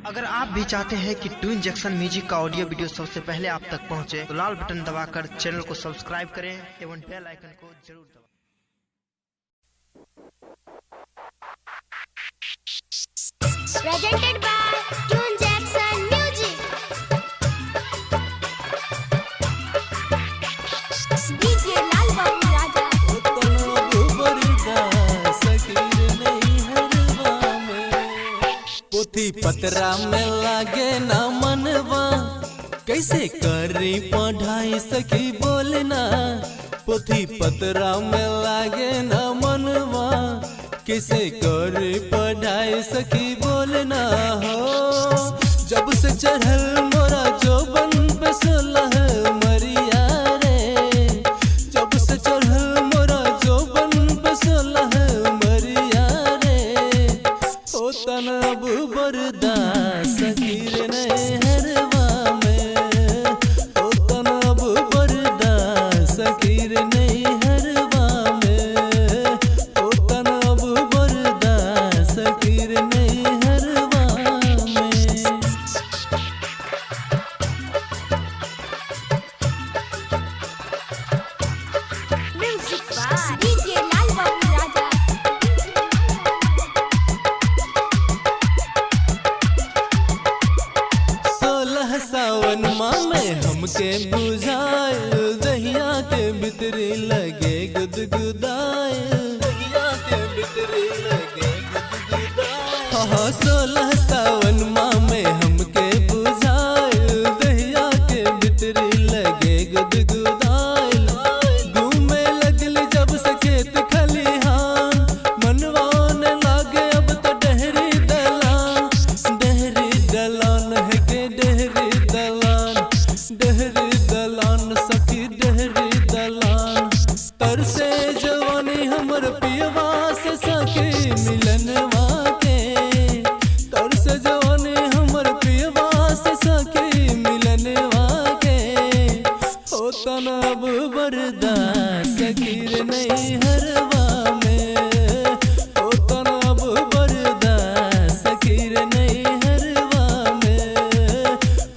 अगर आप भी चाहते हैं कि ट्विन जंक्शन म्यूजिक का ऑडियो वीडियो सबसे पहले आप तक पहुंचे, तो लाल बटन दबाकर चैनल को सब्सक्राइब करें एवं बेल आइकन को जरूर दबाएं। Presented by Twin Jackson Music. DJ लाल बाबू राजा। पोथी पतरा में लागे ना मनवा, कैसे करी पढ़ाई सखी बोलना। पोथी पतरा में लागे ना मनवा, कैसे करी पढ़ाई सखी बोलना हो। जब से चढ़ल मोरा जोबन पे सोलह मरिया रे, जब से चढ़ल मोरा जोबन पे सोलह मरिया रे। ओ तनब बरदास सकीर ने हरवा में, ओ तनब बरदास सकीर ने हरवा में, ओ तनब बरदास सकीर ने हरवा में। Music by DJ लाल बाबू राजा। सावन माह में हमके बुझाए, दहिया के भीतरी लगे गुदगुदाए, दहिया के भीतरी लगे गुदगुदाए। हाँ 16 सावन माह में हमके बुझाए, दहिया के भीतरी लगे गुदगुदाए। घूमे लगल जब से खेत खलिहान, मनवा ने लागे अब तो डहरी दलान, डहरी दलान है के डहरी दलान, डहरी दलान सखी डहरी दलान। तरसे जवानी हमर पियवा से सखी मिलनवा के, तरसे जवानी हमर पियवा से सखी मिलनवा के। हो तनब बरदास सकीर नहीं हरवा में, हो तनब बरदास सकीर नहीं हरवा में,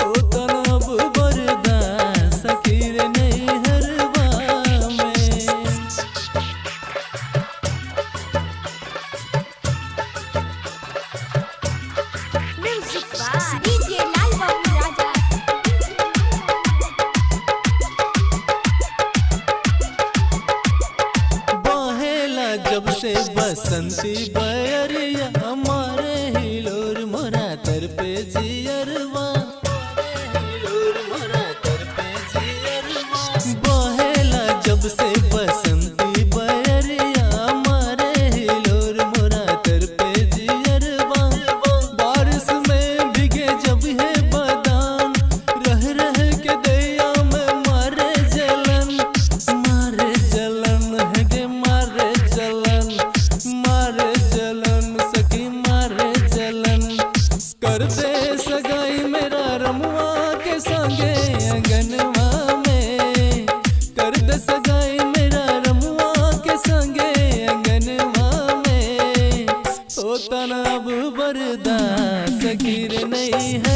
हो तनब बरदास सकीर नहीं हरवा में। Music by DJ लाल बाबू राजा। बहेला जब से बसंती बयरिया, हमारे हिलोर मोरा तर पे जियरवा, हिलोर मोरा तर पे जियरवा। बहेला जब से बसंती बयरिया, हमारे हिलोर मोरा तर पे जियरवा। बारिश में भीगे जब है बदान, रह रह के दैया में मारे जलन, मारे जलन है गे मारे जलन, मारे जलन सखी मारे जलन। कर दे सगाई मेरा रमुआ के संगे अंगनवा में, कर दे सगाई मेरा रमुआ के संगे अंगनवा में। ओ तनब बरदास सकीर नहीं है